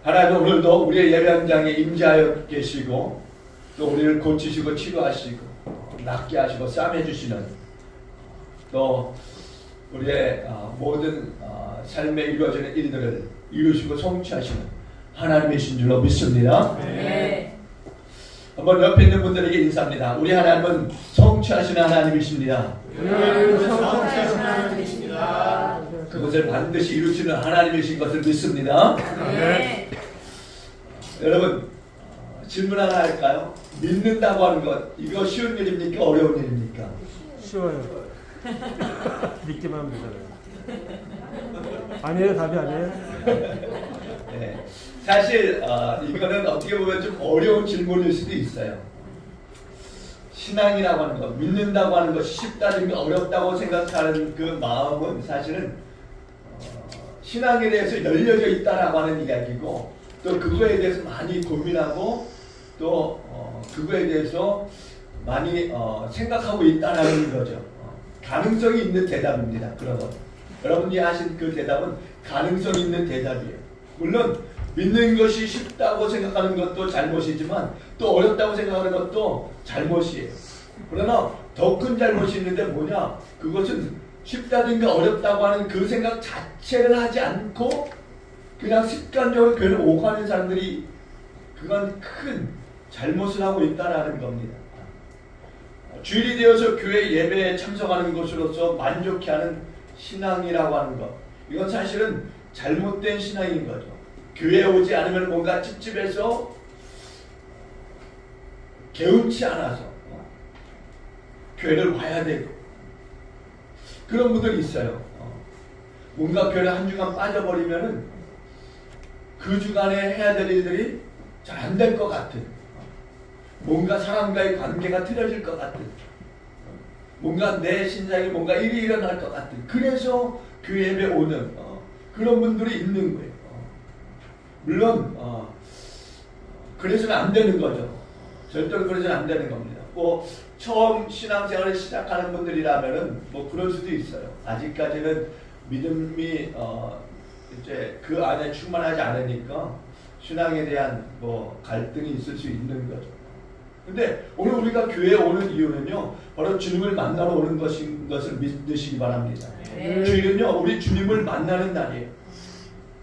하나님 오늘도 우리의 예배 현장에 임재하여 계시고 또 우리를 고치시고 치료하시고 낫게 하시고 싸매 주시는 또 우리의 모든 삶에 이루어지는 일들을 이루시고 성취하시는 하나님이신 줄로 믿습니다. 네. 한번 옆에 있는 분들에게 인사합니다. 우리 하나님은 성취하시는 하나님이십니다. 성취하시는 하나님이십니다. 그것을 반드시 이루시는 하나님이신 것을 믿습니다. 네. 여러분 질문 하나 할까요? 믿는다고 하는 것 이거 쉬운 일입니까? 어려운 일입니까? 쉬워요. 믿기만 하면 되잖아요. 아니에요? 답이 아니에요? 네. 사실 이거는 어떻게 보면 좀 어려운 질문일 수도 있어요. 신앙이라고 하는 것, 믿는다고 하는 것이 쉽다든가 어렵다고 생각하는 그 마음은 사실은 신앙에 대해서 열려져 있다라고 하는 이야기고 또 그거에 대해서 많이 고민하고 또 그거에 대해서 많이 생각하고 있다라는 거죠. 가능성이 있는 대답입니다. 그러면 여러분이 하신 그 대답은 가능성이 있는 대답이에요. 물론 믿는 것이 쉽다고 생각하는 것도 잘못이지만 또 어렵다고 생각하는 것도 잘못이에요. 그러나 더 큰 잘못이 있는데 뭐냐? 그것은 쉽다든가 어렵다고 하는 그 생각 자체를 하지 않고 그냥 습관적으로 교회를 오가는 사람들이 그건 큰 잘못을 하고 있다는 겁니다. 주일이 되어서 교회 예배에 참석하는 것으로서 만족해하는 신앙이라고 하는 것 이건 사실은 잘못된 신앙인 거죠. 교회에 오지 않으면 뭔가 찝찝해서 개운치 않아서 교회를 와야 되고 그런 분들이 있어요. 뭔가 교회 한 주간 빠져버리면은 그 주간에 해야 될 일들이 잘 안 될 것 같은 뭔가 사람과의 관계가 틀어질 것 같은 뭔가 내 신상에 뭔가 일이 일어날 것 같은 그래서 교회 예배 오는 그런 분들이 있는 거예요. 물론 그래서는 안 되는 거죠. 절대로 그래서는 안 되는 겁니다. 뭐 처음 신앙생활을 시작하는 분들이라면은 뭐 그럴 수도 있어요. 아직까지는 믿음이 이제 그 안에 충만하지 않으니까 신앙에 대한 뭐 갈등이 있을 수 있는 거죠. 근데 오늘 우리가 교회에 오는 이유는요, 바로 주님을 만나러 오는 것인 것을 믿으시기 바랍니다. 네. 주일은요, 우리 주님을 만나는 날이에요.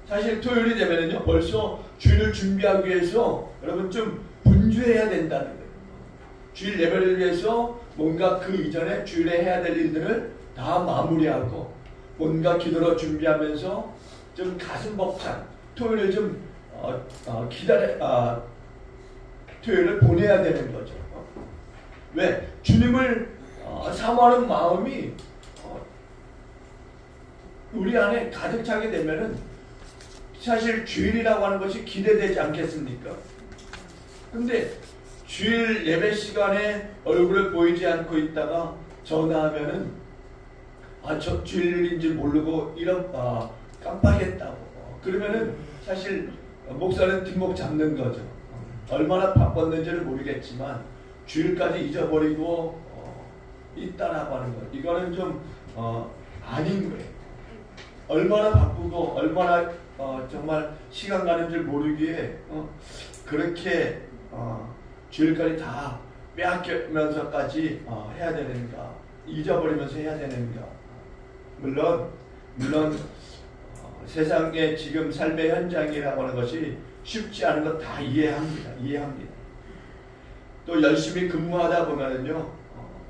사실 토요일이 되면은요, 벌써 주일을 준비하기 위해서 여러분 좀 분주해야 된다는 거예요. 주일 예배를 위해서 뭔가 그 이전에 주일에 해야 될 일들을 다 마무리하고 뭔가 준비하면서 좀 가슴 벅찬 토요일을 좀 토요일을 보내야 되는 거죠. 왜? 주님을 사모하는 마음이 우리 안에 가득 차게 되면은 사실 주일이라고 하는 것이 기대되지 않겠습니까? 근데 주일 예배 시간에 얼굴을 보이지 않고 있다가 전화하면은 저 주일인지 모르고 이런 깜빡했다고 그러면은 사실 목사는 뒷목 잡는 거죠. 얼마나 바빴는지를 모르겠지만 주일까지 잊어버리고 있다라고 하는 것 이거는 좀 아닌 거예요. 얼마나 바쁘고 얼마나 정말 시간 가는 줄 모르기에 그렇게 주일까지 다 빼앗기면서까지 해야 되는가 잊어버리면서 해야 되는가 물론 세상의 지금 삶의 현장이라고 하는 것이 쉽지 않은 것 다 이해합니다. 또 열심히 근무하다 보면은요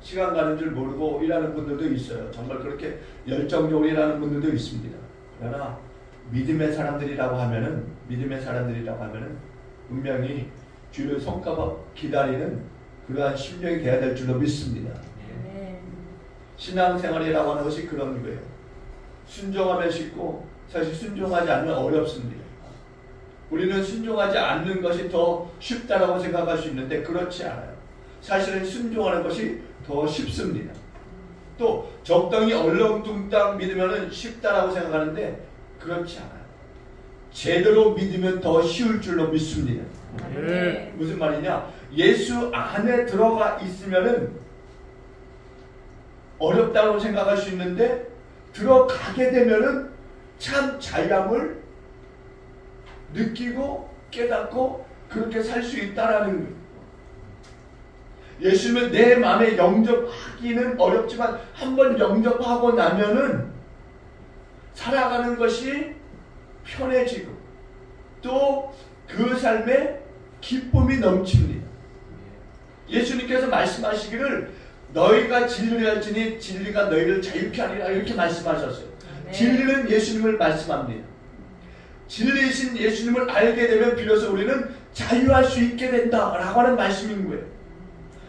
시간 가는 줄 모르고 일하는 분들도 있어요. 정말 그렇게 열정적으로 일하는 분들도 있습니다. 그러나 믿음의 사람들이라고 하면은 분명히 주를 손꼽아 기다리는 그러한 심령이 되어야 될 줄로 믿습니다. 신앙생활이라고 하는 것이 그런 거예요. 순종하면 쉽고 사실 순종하지 않으면 어렵습니다. 우리는 순종하지 않는 것이 더 쉽다라고 생각할 수 있는데 그렇지 않아요. 사실은 순종하는 것이 더 쉽습니다. 또 적당히 얼렁뚱땅 믿으면 쉽다라고 생각하는데 그렇지 않아요. 제대로 믿으면 더 쉬울 줄로 믿습니다. 네. 무슨 말이냐? 예수 안에 들어가 있으면은 어렵다고 생각할 수 있는데 들어가게 되면은 참 자유함을 느끼고 깨닫고 그렇게 살 수 있다라는 거예요. 예수님을 내 마음에 영접하기는 어렵지만 한번 영접하고 나면은 살아가는 것이 편해지고 또 그 삶에 기쁨이 넘칩니다. 예수님께서 말씀하시기를 너희가 진리를 알지니 진리가 너희를 자유케 하리라 이렇게 말씀하셨어요. 네. 진리는 예수님을 말씀합니다. 진리이신 예수님을 알게 되면 비로소 우리는 자유할 수 있게 된다라고 하는 말씀인 거예요.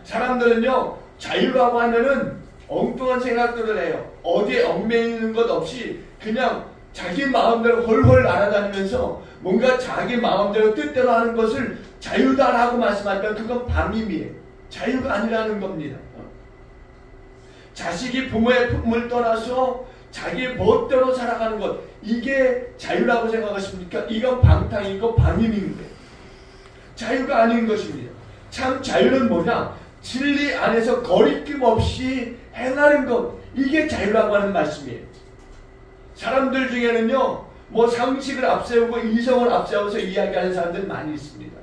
사람들은요 자유라고 하면은 엉뚱한 생각들을 해요. 어디에 얽매이는 것 없이 그냥 자기 마음대로 헐헐 날아다니면서 뭔가 자기 마음대로 뜻대로 하는 것을 자유다라고 말씀하면 그건 방임이에요. 자유가 아니라는 겁니다. 자식이 부모의 품을 떠나서 자기 멋대로 살아가는 것 이게 자유라고 생각하십니까? 이건 방탕이고 방임인 거예요. 자유가 아닌 것입니다. 참 자유는 뭐냐? 진리 안에서 거리낌 없이 행하는 것 이게 자유라고 하는 말씀이에요. 사람들 중에는요 뭐 상식을 앞세우고 이성을 앞세워서 이야기하는 사람들 많이 있습니다.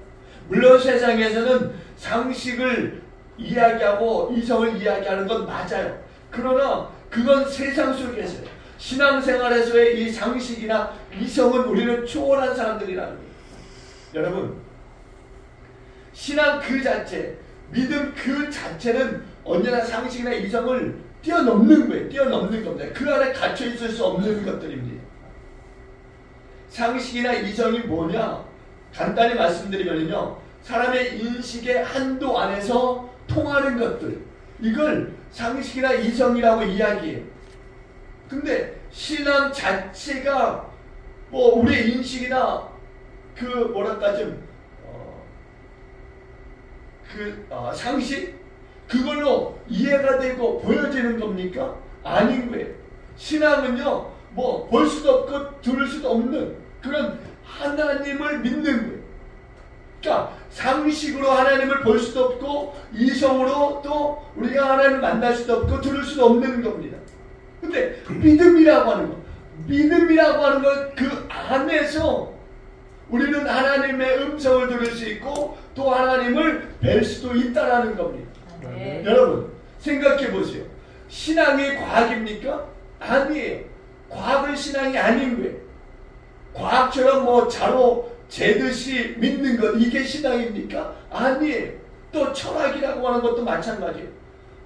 물론 세상에서는 상식을 이야기하고 이성을 이야기하는 건 맞아요. 그러나 그건 세상 속에서요. 신앙생활에서의 이 상식이나 이성은 우리는 초월한 사람들이라는 거예요. 여러분 신앙 그 자체 믿음 그 자체는 언제나 상식이나 이성을 뛰어넘는 거예요. 뛰어넘는 겁니다. 그 안에 갇혀 있을 수 없는 것들입니다. 상식이나 이성이 뭐냐? 간단히 말씀드리면요. 사람의 인식의 한도 안에서 통하는 것들. 이걸 상식이나 이성이라고 이야기해요. 근데 신앙 자체가 뭐 우리의 인식이나 그 뭐랄까 좀 상식? 그걸로 이해가 되고 보여지는 겁니까? 아닌 거예요. 신앙은요, 뭐, 볼 수도 없고 들을 수도 없는 그런 하나님을 믿는 거예요. 그러니까 상식으로 하나님을 볼 수도 없고 이성으로 또 우리가 하나님을 만날 수도 없고 들을 수도 없는 겁니다. 근데 믿음이라고 하는 것, 믿음이라고 하는 것 그 안에서 우리는 하나님의 음성을 들을 수 있고 또 하나님을 뵐 수도 있다라는 겁니다. 네. 여러분 생각해 보세요. 신앙이 과학입니까? 아니에요. 과학은 신앙이 아닌 거예요. 과학처럼 뭐 자로 재듯이 믿는 것 이게 신앙입니까? 아니에요. 또 철학이라고 하는 것도 마찬가지예요.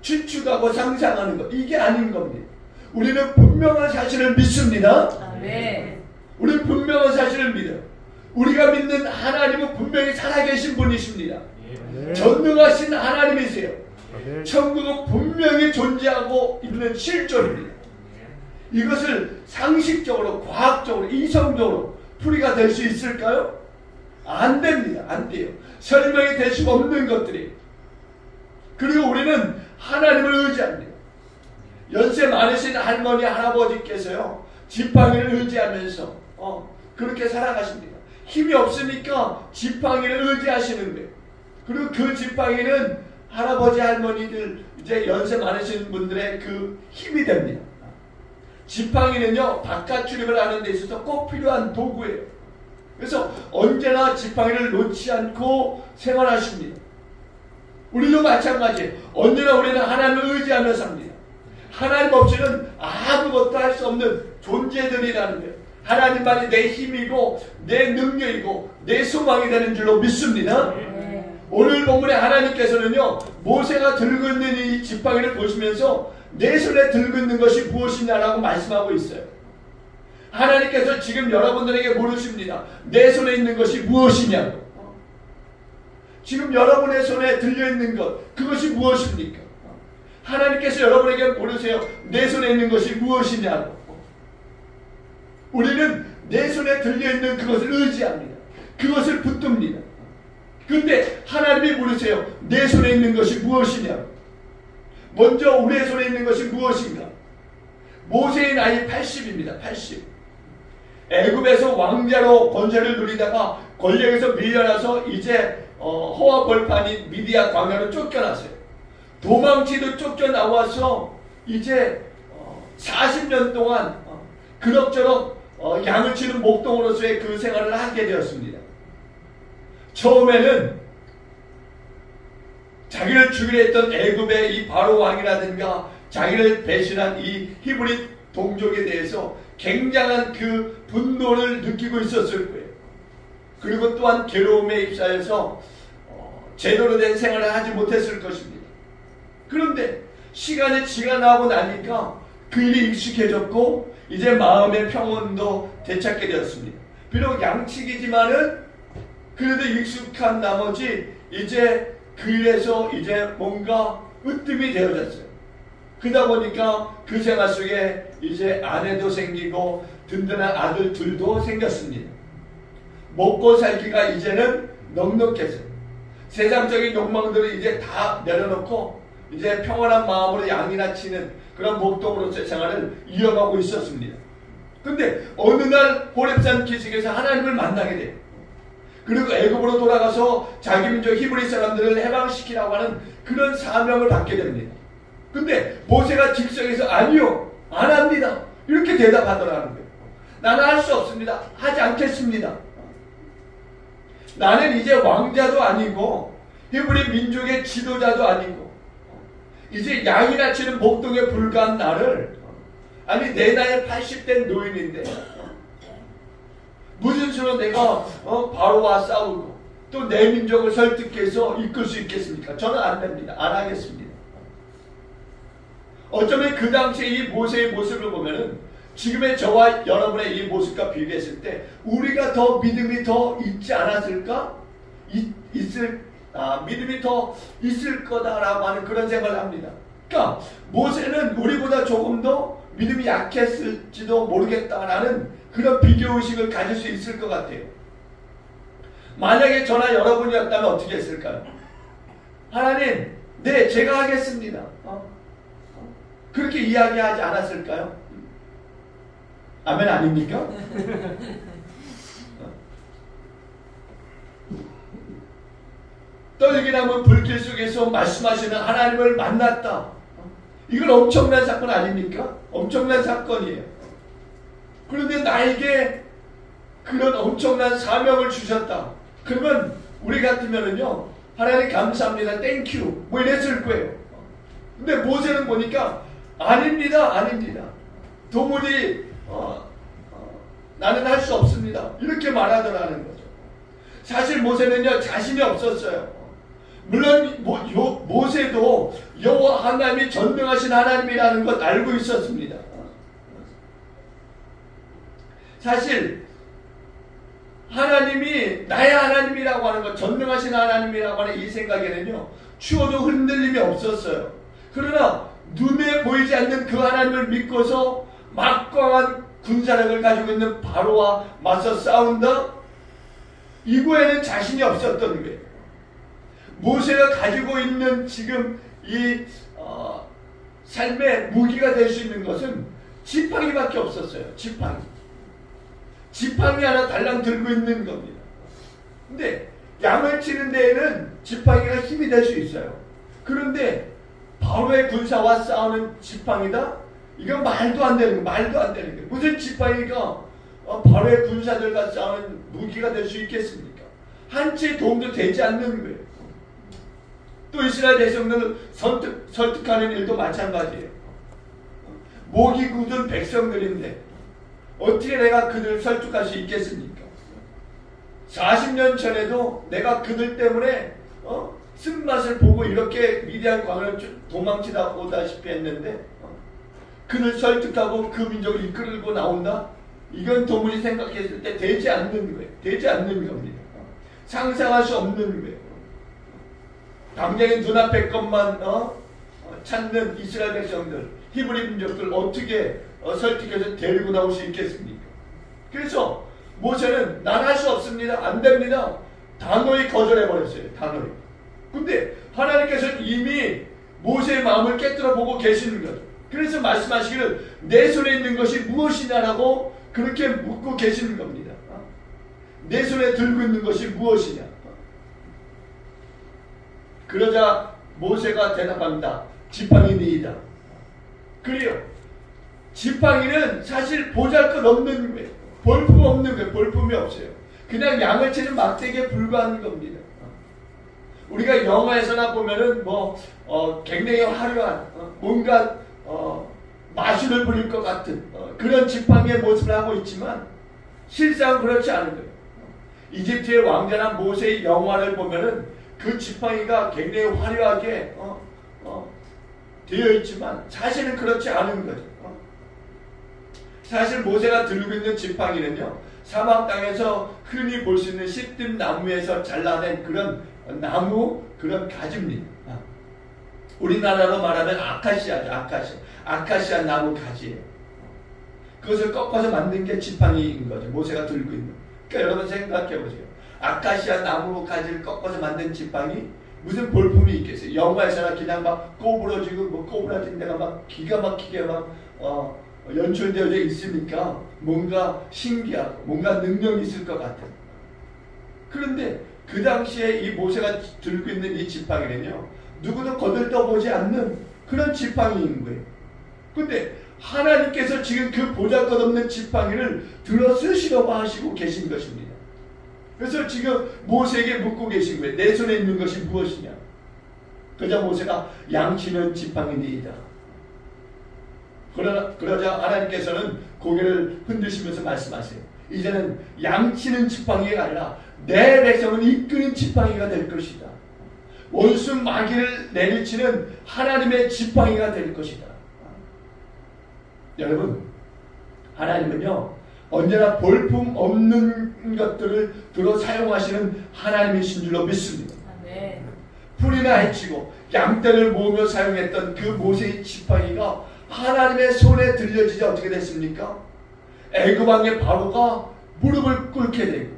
추측하고 상상하는 것 이게 아닌 겁니다. 우리는 분명한 사실을 믿습니다. 네. 우리는 분명한 사실을 믿어요. 우리가 믿는 하나님은 분명히 살아계신 분이십니다. 네. 전능하신 하나님이세요. 네. 천국은 분명히 존재하고 있는 실존입니다. 이것을 상식적으로, 과학적으로, 이성적으로 풀이가 될 수 있을까요? 안 됩니다. 안 돼요. 설명이 될 수가 없는 것들이에요. 그리고 우리는 하나님을 의지합니다. 연세 많으신 할머니, 할아버지께서요, 지팡이를 의지하면서 그렇게 살아가십니다. 힘이 없으니까 지팡이를 의지하시는 거예요. 그리고 그 지팡이는 할아버지, 할머니들, 이제 연세 많으신 분들의 그 힘이 됩니다. 지팡이는요, 바깥 출입을 하는 데 있어서 꼭 필요한 도구예요. 그래서 언제나 지팡이를 놓지 않고 생활하십니다. 우리도 마찬가지예요. 언제나 우리는 하나님을 의지하며 삽니다. 하나님 없이는 아무것도 할 수 없는 존재들이라는 거예요. 하나님만이 내 힘이고 내 능력이고 내 소망이 되는 줄로 믿습니다. 네. 오늘 본문에 하나님께서는요, 모세가 들고 있는 이 지팡이를 보시면서 내 손에 들고 있는 것이 무엇이냐라고 말씀하고 있어요. 하나님께서 지금 여러분들에게 물으십니다. 내 손에 있는 것이 무엇이냐고. 지금 여러분의 손에 들려있는 것, 그것이 무엇입니까? 하나님께서 여러분에게 물으세요. 내 손에 있는 것이 무엇이냐고. 우리는 내 손에 들려있는 그것을 의지합니다. 그것을 붙듭니다. 그런데 하나님이 물으세요. 내 손에 있는 것이 무엇이냐고. 먼저 우리의 손에 있는 것이 무엇인가? 모세의 나이 80입니다. 80. 애굽에서 왕자로 권세를 누리다가 권력에서 밀려나서 이제 허와 벌판인 미디안 광야로 쫓겨났어요. 도망치도 쫓겨나와서 이제 40년 동안 그럭저럭 양을 치는 목동으로서의 그 생활을 하게 되었습니다. 처음에는 자기를 죽이려 했던 애굽의 이 바로 왕이라든가 자기를 배신한 이 히브리 동족에 대해서 굉장한 그 분노를 느끼고 있었을 거예요. 그리고 또한 괴로움에 휩싸여서 제대로 된 생활을 하지 못했을 것입니다. 그런데 시간이 지나고 나니까 그 일이 익숙해졌고 이제 마음의 평온도 되찾게 되었습니다. 비록 양치기지만은 그래도 익숙한 나머지 이제 그 일에서 이제 뭔가 으뜸이 되어졌어요. 그러다 보니까 그 생활 속에 이제 아내도 생기고 든든한 아들 둘도 생겼습니다. 먹고 살기가 이제는 넉넉해져요. 세상적인 욕망들을 이제 다 내려놓고 이제 평안한 마음으로 양이나 치는 그런 목동으로서의 생활을 이어가고 있었습니다. 근데 어느 날 호렙산 기슭에서 하나님을 만나게 돼요. 그리고 애굽으로 돌아가서 자기 민족 히브리 사람들을 해방시키라고 하는 그런 사명을 받게 됩니다. 근데 모세가 즉석에서 아니요, 안 합니다, 이렇게 대답하더라는 거예요. 나는 할 수 없습니다. 하지 않겠습니다. 나는 이제 왕자도 아니고 히브리 민족의 지도자도 아니고 이제 양이나 치는 목동에 불과한 나를, 아니 내 나이 80된 노인인데 무슨 수로 내가 바로와 싸우고 또 내 민족을 설득해서 이끌 수 있겠습니까? 저는 안 됩니다. 안 하겠습니다. 어쩌면 그 당시에 이 모세의 모습을 보면은 지금의 저와 여러분의 이 모습과 비교했을 때 우리가 더 믿음이 더 있지 않았을까? 믿음이 더 있을 거다라고 하는 그런 생각을 합니다. 그러니까 모세는 우리보다 조금 더 믿음이 약했을지도 모르겠다라는 그런 비교의식을 가질 수 있을 것 같아요. 만약에 저나 여러분이었다면 어떻게 했을까요? 하나님, 네, 제가 하겠습니다. 그렇게 이야기하지 않았을까요? 아멘 아닙니까? 떨기나무 불길 속에서 말씀하시는 하나님을 만났다. 이건 엄청난 사건 아닙니까? 엄청난 사건이에요. 그런데 나에게 그런 엄청난 사명을 주셨다. 그러면 우리 같으면은요, 하나님 감사합니다, 땡큐 뭐 이랬을 거예요. 근데 모세는 보니까 아닙니다, 아닙니다, 도무지 나는 할 수 없습니다, 이렇게 말하더라는 거죠. 사실 모세는요, 자신이 없었어요. 물론 모세도 여호와 하나님이 전능하신 하나님이라는 것 알고 있었습니다. 사실 하나님이 나의 하나님이라고 하는 것, 전능하신 하나님이라고 하는 이 생각에는요, 추워도 흔들림이 없었어요. 그러나 눈에 보이지 않는 그 하나님을 믿고서 막강한 군사력을 가지고 있는 바로와 맞서 싸운다? 이거에는 자신이 없었던 거예요. 모세가 가지고 있는 지금 이 삶의 무기가 될 수 있는 것은 지팡이밖에 없었어요. 지팡이 하나 달랑 들고 있는 겁니다. 근데 양을 치는 데에는 지팡이가 힘이 될 수 있어요. 그런데 바로의 군사와 싸우는 지팡이다? 이건 말도 안 되는 거예요. 무슨 지팡이가 바로의 군사들과 싸우는 무기가 될 수 있겠습니까? 한 채 도움도 되지 않는 거예요. 또 이스라엘 백성들을 설득하는 일도 마찬가지예요. 목이 굳은 백성들인데 어떻게 내가 그들을 설득할 수 있겠습니까? 40년 전에도 내가 그들 때문에 쓴맛을 보고 이렇게 위대한 광야를 도망치다 오다시피 했는데 그들 설득하고 그 민족을 이끌고 나온다? 이건 도무지 생각했을 때 되지 않는 거예요. 되지 않는 겁니다. 상상할 수 없는 거예요. 당장의 눈앞의 것만 찾는 이스라엘 백성들, 히브리 민족들 어떻게 설득해서 데리고 나올 수 있겠습니까? 그래서 모세는 난 할 수 없습니다, 안 됩니다, 단호히 거절해버렸어요. 단호히. 근데 하나님께서는 이미 모세의 마음을 깨뜨려 보고 계시는 거죠. 그래서 말씀하시기를 내 손에 있는 것이 무엇이냐라고 그렇게 묻고 계시는 겁니다. 내 손에 들고 있는 것이 무엇이냐. 그러자 모세가 대답합니다. 지팡이니이다. 그래요. 지팡이는 사실 보잘것없는 거예요. 볼품 없는 거예요. 볼품이 없어요. 그냥 양을 치는 막대기에 불과한 겁니다. 우리가 영화에서나 보면은 굉장히 화려한 뭔가 마술을 부릴 것 같은 그런 지팡이의 모습을 하고 있지만 실상 그렇지 않은 거예요. 이집트의 왕자나 모세의 영화를 보면은 그 지팡이가 굉장히 화려하게 되어 있지만 사실은 그렇지 않은 거죠. 사실 모세가 들고 있는 지팡이는요, 사막 땅에서 흔히 볼 수 있는 시뜸 나무에서 잘라낸 그런 나무, 그런 가지입니다. 우리나라로 말하면 아카시아죠. 아카시아 나무 가지예요. 그것을 꺾어서 만든 게 지팡이인 거죠. 모세가 들고 있는. 그러니까 여러분 생각해 보세요. 아카시아 나무 가지를 꺾어서 만든 지팡이, 무슨 볼품이 있겠어요? 영화에서나 그냥 막 꼬부러지고 꼬부러진 데가 막 기가 막히게 연출되어져 있으니까 뭔가 신기하고 뭔가 능력이 있을 것 같아요. 그런데 그 당시에 이 모세가 들고 있는 이 지팡이는요, 누구도 거들떠보지 않는 그런 지팡이인 거예요. 근데 하나님께서 지금 그 보잘것없는 지팡이를 들어 쓰시려고 하시고 계신 것입니다. 그래서 지금 모세에게 묻고 계신 거예요. 내 손에 있는 것이 무엇이냐? 그러자 모세가 양치는 지팡이니이다. 그러자 하나님께서는 고개를 흔드시면서 말씀하세요. 이제는 양치는 지팡이가 아니라 내 백성을 이끄는 지팡이가 될 것이다. 원수 마귀를 내리치는 하나님의 지팡이가 될 것이다. 여러분, 하나님은요, 언제나 볼품 없는 것들을 들어 사용하시는 하나님이신 줄로 믿습니다. 네. 풀이나 헤치고 양떼를 모으며 사용했던 그 모세의 지팡이가 하나님의 손에 들려지자 어떻게 됐습니까? 애굽 왕의 바로가 무릎을 꿇게 되고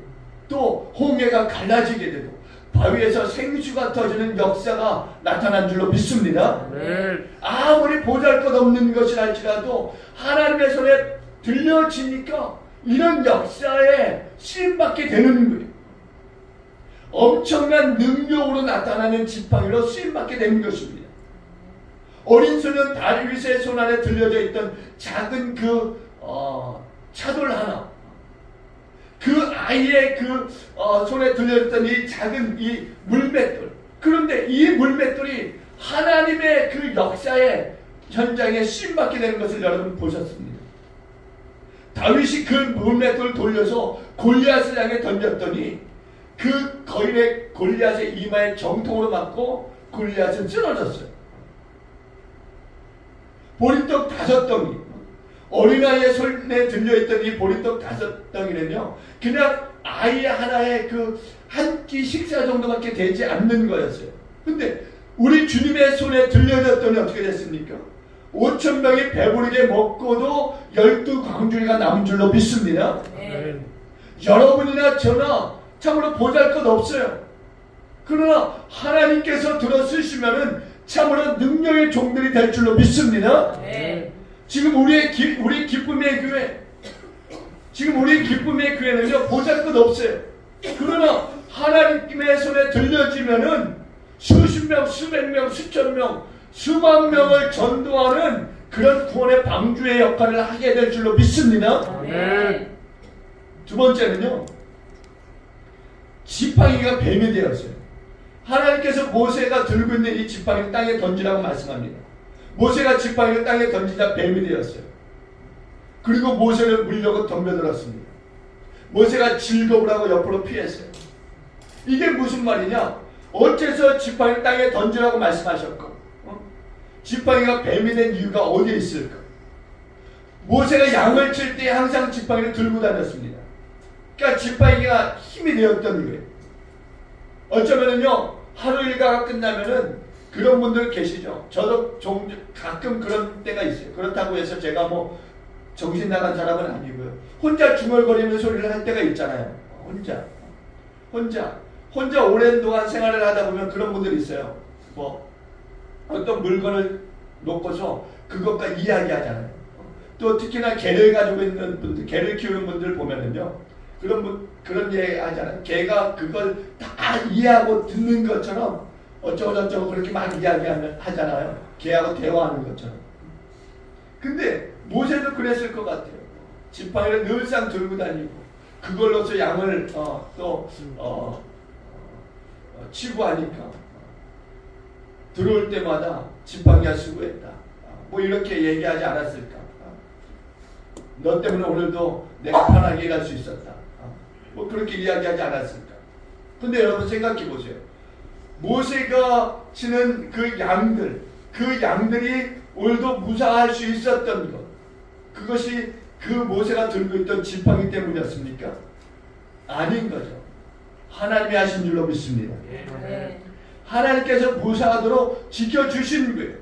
또 홍해가 갈라지게 되고 바위에서 생수가 터지는 역사가 나타난 줄로 믿습니다. 아무리 보잘것없는 것이랄지라도 하나님의 손에 들려지니까 이런 역사에 쓰임받게 되는 거예요. 엄청난 능력으로 나타나는 지팡이로 쓰임받게 되는 것입니다. 어린 소년 다윗의 손 안에 들려져 있던 작은 차돌 하나, 그 아이의 손에 들려있던 이 작은 이 물맷돌, 그런데 이 물맷돌이 하나님의 그 역사의 현장에 쓰임받게 되는 것을 여러분 보셨습니다. 다윗이 그 물맷돌을 돌려서 골리앗을 향해 던졌더니 그 거인의 골리앗의 이마에 정통으로 맞고 골리앗은 쓰러졌어요. 보리떡 5덩이, 어린아이의 손에 들려있던 이 보리떡 5덩이는요, 그냥 아이 하나의 한 끼 식사 정도밖에 되지 않는 거였어요. 근데 우리 주님의 손에 들려졌더니 어떻게 됐습니까? 5,000명이 배부르게 먹고도 12광주리가 남은 줄로 믿습니다. 네. 여러분이나 저나 참으로 보잘것 없어요. 그러나 하나님께서 들어 쓰시면은 참으로 능력의 종들이 될 줄로 믿습니다. 네. 지금 우리 기쁨의 교회, 지금 우리 기쁨의 교회는요, 보잘것 없어요. 그러나 하나님의 손에 들려지면은 수십 명, 수백 명, 수천 명, 수만 명을 전도하는 그런 구원의 방주의 역할을 하게 될 줄로 믿습니다. 네. 두 번째는요, 지팡이가 뱀이 되었어요. 하나님께서 모세가 들고 있는 이 지팡이를 땅에 던지라고 말씀합니다. 모세가 지팡이를 땅에 던지자 뱀이 되었어요. 그리고 모세를 물려고 덤벼들었습니다. 모세가 즐거우라고 옆으로 피했어요. 이게 무슨 말이냐? 어째서 지팡이를 땅에 던지라고 말씀하셨고 지팡이가 뱀이 된 이유가 어디에 있을까? 모세가 양을 칠 때 항상 지팡이를 들고 다녔습니다. 그러니까 지팡이가 힘이 되었던 거예요. 어쩌면은요, 하루 일과가 끝나면은 그런 분들 계시죠. 저도 가끔 그런 때가 있어요. 그렇다고 해서 제가 정신 나간 사람은 아니고요. 혼자 중얼거리는 소리를 할 때가 있잖아요. 혼자 오랜 동안 생활을 하다 보면 그런 분들이 있어요. 어떤 물건을 놓고서 그것과 이야기하잖아요. 또 특히나 개를 가지고 있는 분들, 개를 키우는 분들 보면은요, 그런 얘기 하잖아요. 개가 그걸 다 이해하고 듣는 것처럼 어쩌고저쩌고 그렇게 막 하잖아요. 개하고 대화하는 것처럼. 근데 모세도 그랬을 것 같아요. 지팡이를 늘상 들고 다니고 그걸로서 양을 치고 하니까 들어올 때마다 지팡이가 수고했다. 뭐 이렇게 얘기하지 않았을까? 너 때문에 오늘도 내가 편하게 일할 수 있었다. 뭐 그렇게 이야기하지 않았을까? 근데 여러분 생각해 보세요. 모세가 치는 그 양들이 오늘도 무사할 수 있었던 것, 그것이 그 모세가 들고 있던 지팡이 때문이었습니까? 아닌 거죠. 하나님이 하신 줄로 믿습니다. 네. 하나님께서 무사하도록 지켜주신 거예요.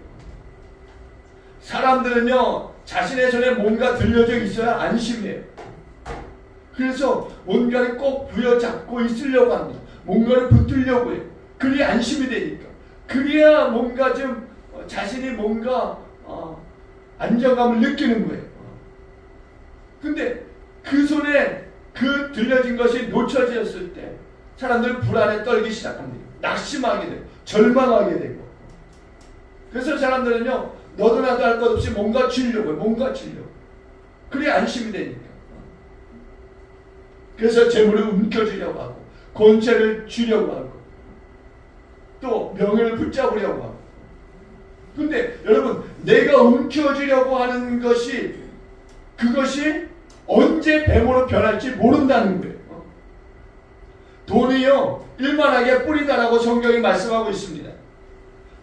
사람들은요, 자신의 손에 뭔가 들려져 있어야 안심해요. 그래서 뭔가를 꼭 부여잡고 있으려고 합니다. 뭔가를 붙들려고 해요. 그래야 안심이 되니까. 그래야 뭔가 좀 자신이 뭔가 안정감을 느끼는 거예요. 근데 그 손에 그 들려진 것이 놓쳐졌을 때 사람들은 불안에 떨기 시작합니다. 낙심하게 되고 절망하게 되고. 그래서 사람들은요, 너도 나도 할 것 없이 뭔가 주려고 해요. 뭔가 주려고. 그래야 안심이 되니까. 그래서 재물을 움켜쥐려고 하고 권세를 주려고 하고 또 명예를 붙잡으려고 하고. 근데 여러분, 내가 움켜쥐려고 하는 것이, 그것이 언제 뱀으로 변할지 모른다는 거예요. 돈이요, 일만하게 뿌리다라고 성경이 말씀하고 있습니다.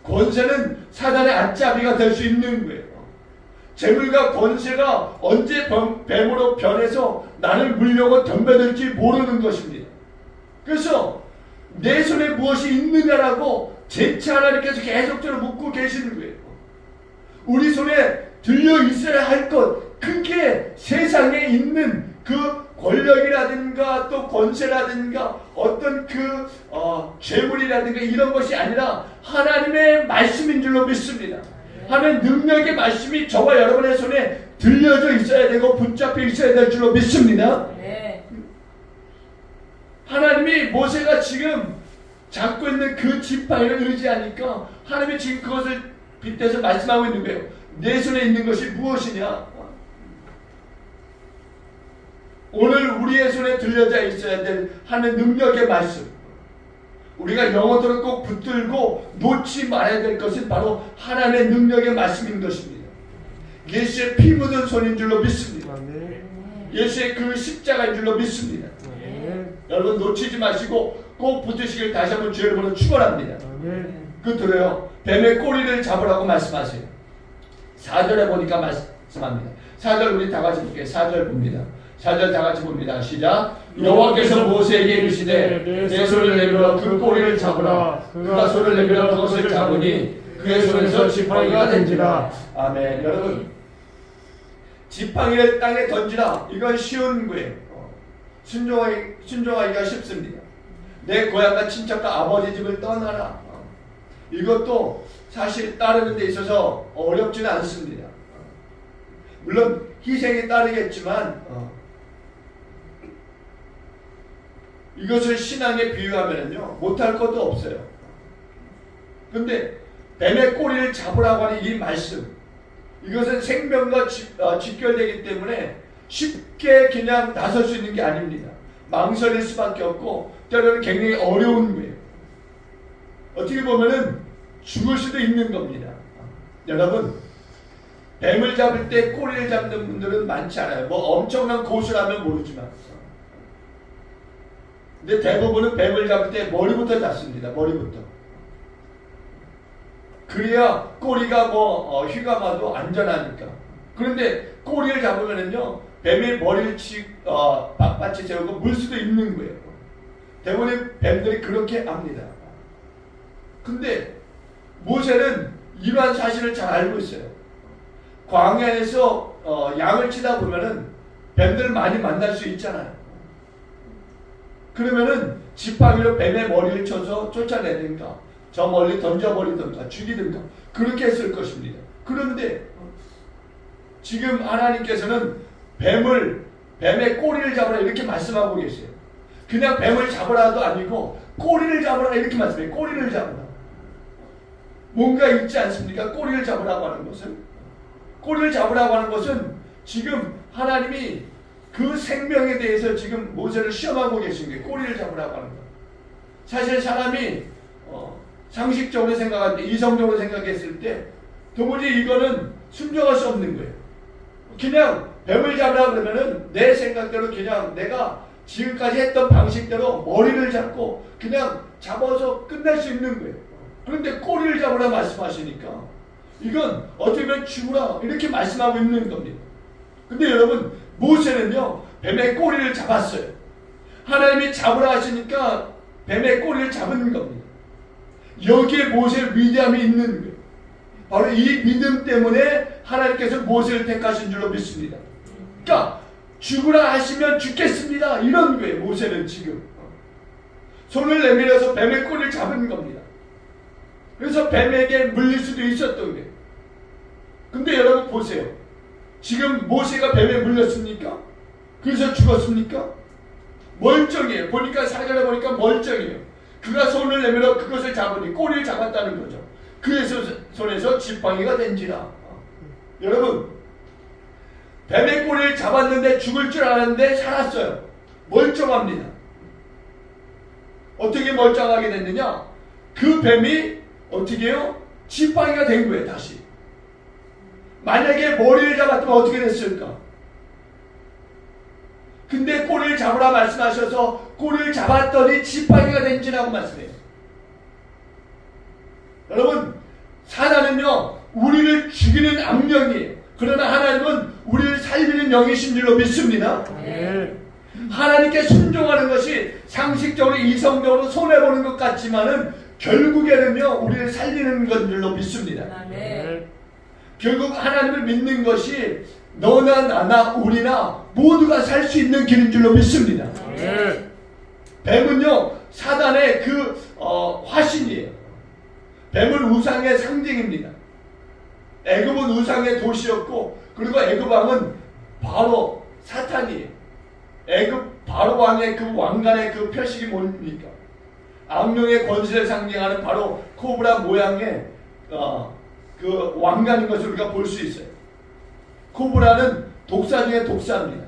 권세는 사단의 앞잡이가 될 수 있는 거예요. 재물과 권세가 언제 뱀으로 변해서 나를 물려고 덤벼들지 모르는 것입니다. 그래서 내 손에 무엇이 있느냐라고 재차 하나님께서 계속적으로 묻고 계시는 거예요. 우리 손에 들려 있어야 할 것, 그게 세상에 있는 그 권력이라든가 또 권세라든가 어떤 그 재물이라든가 이런 것이 아니라 하나님의 말씀인 줄로 믿습니다. 하나님의 능력의 말씀이 저와 여러분의 손에 들려져 있어야 되고 붙잡혀 있어야 될 줄로 믿습니다. 네. 하나님이 모세가 지금 잡고 있는 그 지팡이를 의지하니까 하나님이 지금 그것을 빗대서 말씀하고 있는 거예요. 내 손에 있는 것이 무엇이냐? 오늘 우리의 손에 들려져 있어야 될 하나님의 능력의 말씀. 우리가 영어도로 꼭 붙들고 놓지 말아야 될 것은 바로 하나님의 능력의 말씀인 것입니다. 예수의 피 묻은 손인 줄로 믿습니다. 예수의 그 십자가인 줄로 믿습니다. 여러분 놓치지 마시고 꼭 붙으시길 다시 한번 주의 이름으로 축원합니다. 그 들어요. 뱀의 꼬리를 잡으라고 말씀하세요. 4절에 보니까 말씀합니다. 4절 우리 다 같이 볼게요. 4절 봅니다. 4절 다 같이 봅니다. 시작. 여호와께서 모세에게 이르시되 내 손을 내밀어 그 꼬리를 잡으라. 그가 손을 내밀어 그것을 잡으니 그의 손에서 지팡이가 된지라. 아멘. 여러분, 지팡이를 땅에 던지라. 이건 쉬운 거예요. 순종하기가 쉽습니다. 내 고향과 친척과 아버지 집을 떠나라. 이것도 사실 따르는 데 있어서 어렵지는 않습니다. 물론 희생이 따르겠지만 이것을 신앙에 비유하면요 못할 것도 없어요. 근데 뱀의 꼬리를 잡으라고 하는 이 말씀, 이것은 생명과 직결되기 때문에 쉽게 그냥 나설 수 있는 게 아닙니다. 망설일 수밖에 없고 때로는 굉장히 어려운 거예요. 어떻게 보면은 죽을 수도 있는 겁니다. 여러분, 뱀을 잡을 때 꼬리를 잡는 분들은 많지 않아요. 뭐 엄청난 고수라면 모르지만. 근데 대부분은 뱀을 잡을 때 머리부터 잡습니다. 머리부터. 그래야 꼬리가 휘가 마도 안전하니까. 그런데 꼬리를 잡으면은요, 뱀이 머리를 빳빳이 세우고 물 수도 있는 거예요. 대부분의 뱀들이 그렇게 합니다. 근데 모세는 이러한 사실을 잘 알고 있어요. 광야에서 양을 치다 보면은 뱀들을 많이 만날 수 있잖아요. 그러면은 지팡이로 뱀의 머리를 쳐서 쫓아내든가 저 멀리 던져버리든가 죽이든가 그렇게 했을 것입니다. 그런데 지금 하나님께서는 뱀의 꼬리를 잡으라 이렇게 말씀하고 계세요. 그냥 뱀을 잡으라도 아니고 꼬리를 잡으라 이렇게 말씀해요. 꼬리를 잡으라. 뭔가 있지 않습니까? 꼬리를 잡으라고 하는 것은. 꼬리를 잡으라고 하는 것은 지금 하나님이 그 생명에 대해서 지금 모세를 시험하고 계신 거예요. 꼬리를 잡으라고 하는 거예요. 사실 사람이 상식적으로 생각할 때, 이성적으로 생각했을 때 도무지 이거는 순종할 수 없는 거예요. 그냥 뱀을 잡으라 그러면은 내 생각대로 그냥 내가 지금까지 했던 방식대로 머리를 잡고 그냥 잡아서 끝낼 수 있는 거예요. 그런데 꼬리를 잡으라 말씀하시니까 이건 어떻게 보면 죽으라 이렇게 말씀하고 있는 겁니다. 근데 여러분, 모세는요 뱀의 꼬리를 잡았어요. 하나님이 잡으라 하시니까 뱀의 꼬리를 잡은 겁니다. 여기에 모세의 위대함이 있는 거예요. 바로 이 믿음 때문에 하나님께서 모세를 택하신 줄로 믿습니다. 그러니까 죽으라 하시면 죽겠습니다, 이런 거예요. 모세는 지금 손을 내밀어서 뱀의 꼬리를 잡은 겁니다. 그래서 뱀에게 물릴 수도 있었던 거예요. 근데 여러분 보세요. 지금 모세가 뱀에 물렸습니까? 그래서 죽었습니까? 멀쩡해요. 보니까 사전에 보니까 멀쩡해요. 그가 손을 내밀어 그것을 잡으니 꼬리를 잡았다는 거죠. 그의 손에서 지팡이가 된지라. 여러분, 뱀의 꼬리를 잡았는데 죽을 줄 알았는데 살았어요. 멀쩡합니다. 어떻게 멀쩡하게 됐느냐? 그 뱀이 어떻게 해요? 지팡이가 된 거예요. 다시. 만약에 머리를 잡았으면 어떻게 됐을까? 근데 꼬리를 잡으라 말씀하셔서 꼬리를 잡았더니 지팡이가 된지라고 말씀해요. 여러분, 사단은요 우리를 죽이는 악령이에요. 그러나 하나님은 우리를 살리는 영이신 줄로 믿습니다. 네. 하나님께 순종하는 것이 상식적으로 이성적으로 손해보는 것 같지만은 결국에는요 우리를 살리는 건 줄로 믿습니다. 네. 결국 하나님을 믿는 것이 너나 나나 우리나 모두가 살 수 있는 길인 줄로 믿습니다. 네. 뱀은요 사단의 그 화신이에요. 뱀은 우상의 상징입니다. 애굽은 우상의 도시였고, 그리고 애굽 왕은 바로 사탄이에요. 애굽 바로 왕의 그 왕관의 그 표식이 뭡니까? 악령의 권세를 상징하는 바로 코브라 모양의 그 왕관인 것을 우리가 볼 수 있어요. 코브라는 독사 중에 독사입니다.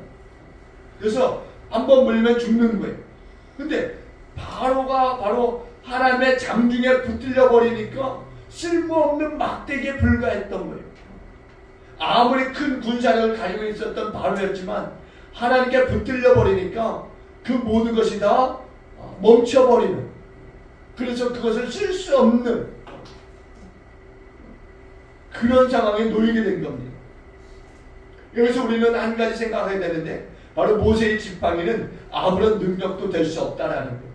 그래서 한번 물리면 죽는 거예요. 근데 바로가 바로 하나님의 장중에 붙들려 버리니까 쓸모없는 막대기에 불과했던 거예요. 아무리 큰 군사력을 가지고 있었던 바로였지만 하나님께 붙들려 버리니까 그 모든 것이 다 멈춰버리는, 그래서 그것을 쓸 수 없는 그런 상황에 놓이게 된 겁니다. 여기서 우리는 한 가지 생각해야 되는데, 바로 모세의 지팡이는 아무런 능력도 될 수 없다라는 거예요.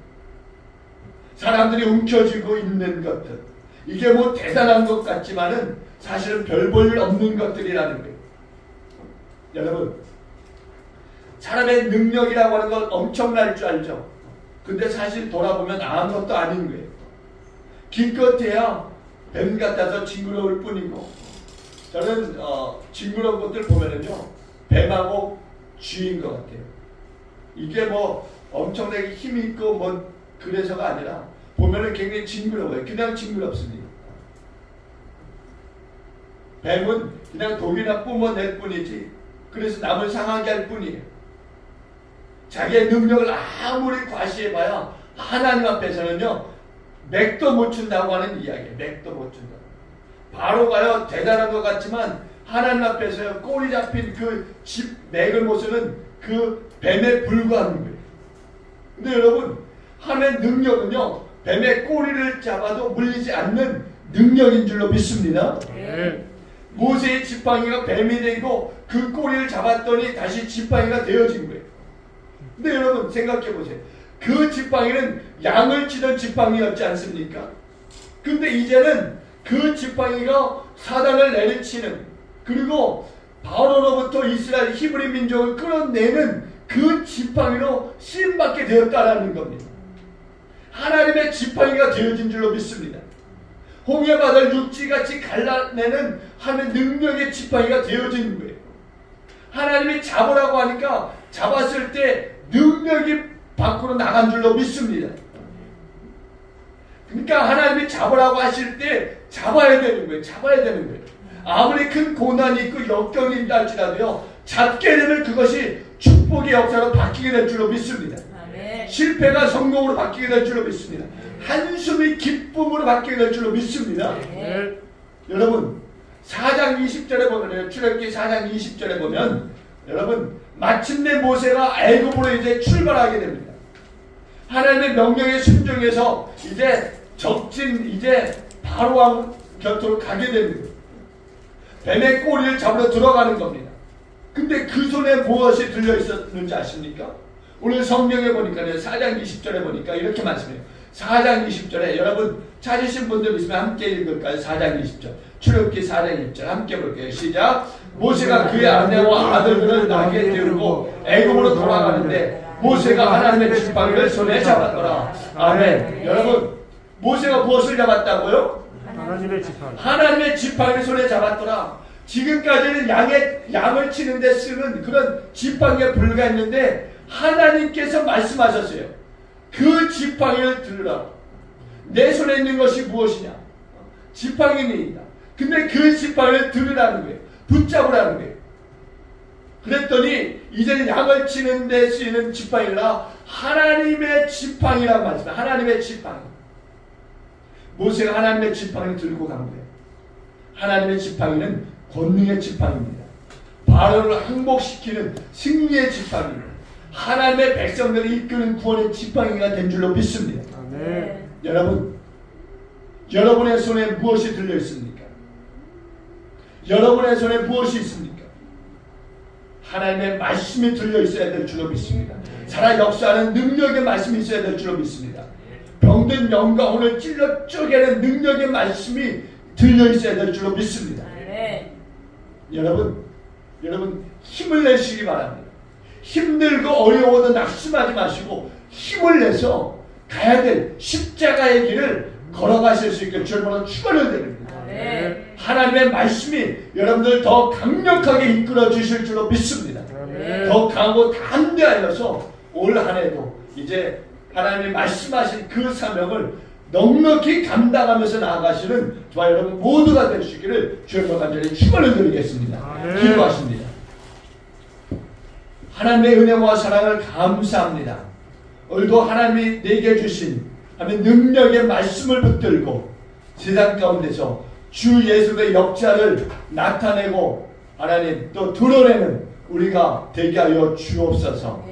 사람들이 움켜쥐고 있는 것들, 이게 뭐 대단한 것 같지만은 사실은 별 볼 일 없는 것들이라는 거예요. 여러분, 사람의 능력이라고 하는 건 엄청날 줄 알죠? 근데 사실 돌아보면 아무것도 아닌 거예요. 기껏해야 뱀 같아서 징그러울 뿐이고, 저는 징그러운 것들 보면은요 뱀하고 쥐인 것 같아요. 이게 뭐 엄청나게 힘이 있고 뭐 그래서가 아니라 보면은 굉장히 징그러워요. 그냥 징그럽습니다. 뱀은 그냥 독이나 뿜어낼 뿐이지, 그래서 남을 상하게 할 뿐이에요. 자기의 능력을 아무리 과시해봐야 하나님 앞에서는요 맥도 못 춘다고 하는 이야기예요. 맥도 못 춘다. 바로가요 대단한 것 같지만 하나님 앞에서 꼬리 잡힌 그 집 맥을 못 쓰는 그 뱀에 불과한 거예요. 근데 여러분, 하나님의 능력은요 뱀의 꼬리를 잡아도 물리지 않는 능력인 줄로 믿습니다. 네. 모세의 지팡이가 뱀이 되고 그 꼬리를 잡았더니 다시 지팡이가 되어진 거예요. 근데 여러분 생각해 보세요. 그 지팡이는 양을 치던 지팡이였지 않습니까? 근데 이제는 그 지팡이가 사단을 내리치는, 그리고 바로로부터 이스라엘 히브리 민족을 끌어내는 그 지팡이로 쓰임받게 되었다라는 겁니다. 하나님의 지팡이가 되어진 줄로 믿습니다. 홍해바다를 육지같이 갈라내는 하나님의 능력의 지팡이가 되어진 거예요. 하나님이 잡으라고 하니까 잡았을 때 능력이 밖으로 나간 줄로 믿습니다. 그러니까 하나님이 잡으라고 하실 때 잡아야 되는 거예요. 잡아야 되는 거예요. 아무리 큰 고난이 있고 역경이 있다 할지라도요, 잡게 되면 그것이 축복의 역사로 바뀌게 될 줄로 믿습니다. 아멘. 실패가 성공으로 바뀌게 될 줄로 믿습니다. 한숨이 기쁨으로 바뀌게 될 줄로 믿습니다. 네. 여러분 4장 20절에 보면 출애굽기 4장 20절에 보면 여러분 마침내 모세가 애굽으로 이제 출발하게 됩니다. 하나님의 명령에 순종해서 이제 적진 이제 바로왕 곁으로 가게 됩니다. 뱀의 꼬리를 잡으러 들어가는 겁니다. 근데 그 손에 무엇이 들려 있었는지 아십니까? 오늘 성경에 보니까 4장 20절에 보니까 이렇게 말씀해요. 4장 20절에 여러분 찾으신 분들 있으면 함께 읽을까요? 4장 20절 출애굽기 4장 20절 함께 볼게요. 시작. 모세가 그의 아내와 아들들을 나귀에 태우고 애굽으로 돌아가는데 모세가 하나님의 지팡이를 손에 잡았더라. 아멘. 여러분 모세가 무엇을 잡았다고요? 하나님의 지팡이. 하나님의 지팡이를 손에 잡았더라. 지금까지는 양을 치는데 쓰는 그런 지팡이가 불과했는데 하나님께서 말씀하셨어요. 그 지팡이를 들으라. 내 손에 있는 것이 무엇이냐? 지팡이는 있다. 근데 그 지팡이를 들으라는 거예요. 붙잡으라는 거예요. 그랬더니 이제는 양을 치는 데 쓰이는 지팡이라 하나님의 지팡이라고 말씀해요. 하나님의 지팡이. 모세가 하나님의 지팡이를 들고 간 거예요. 하나님의 지팡이는 권능의 지팡이입니다. 바로를 항복시키는 승리의 지팡이입니다. 하나님의 백성들을 이끄는 구원의 지팡이가 된 줄로 믿습니다. 네. 여러분, 여러분의 손에 무엇이 들려 있습니까? 여러분의 손에 무엇이 있습니까? 하나님의 말씀이 들려 있어야 될 줄로 믿습니다. 살아 역사하는 능력의 말씀이 있어야 될 줄로 믿습니다. 병든 영광을 찔러 쪼개는 능력의 말씀이 들려 있어야 될 줄로 믿습니다. 여러분 힘을 내시기 바랍니다. 힘들고 어려워도 낙심하지 마시고 힘을 내서 가야 될 십자가의 길을 걸어가실 수 있게 주님으로 축원을 드립니다. 하나님의 말씀이 여러분들 더 강력하게 이끌어 주실 줄로 믿습니다. 더 강하고 담대하여서 올 한 해도 이제 하나님이 말씀하신 그 사명을 넉넉히 감당하면서 나아가시는 저와 여러분 모두가 될 수 있기를 주님과 간절히 축원을 드리겠습니다. 기도하십니다. 하나님의 은혜와 사랑을 감사합니다. 오늘도 하나님이 내게 주신 하나님의 능력의 말씀을 붙들고 세상 가운데서 주 예수의 역사를 나타내고 하나님 또 드러내는 우리가 되게 하여 주옵소서.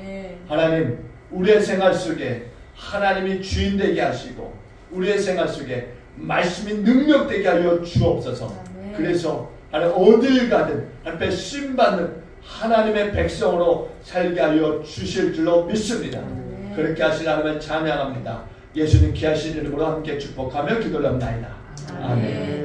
하나님 우리의 생활 속에 하나님이 주인 되게 하시고 우리의 생활 속에 말씀이 능력되게 하여 주옵소서. 그래서 하나님 어딜 가든 앞에 쓰임받는 하나님의 백성으로 살게 하여 주실 줄로 믿습니다. 그렇게 하시라면 찬양합니다. 예수님 귀하신 이름으로 함께 축복하며 기도합나이다. 아멘.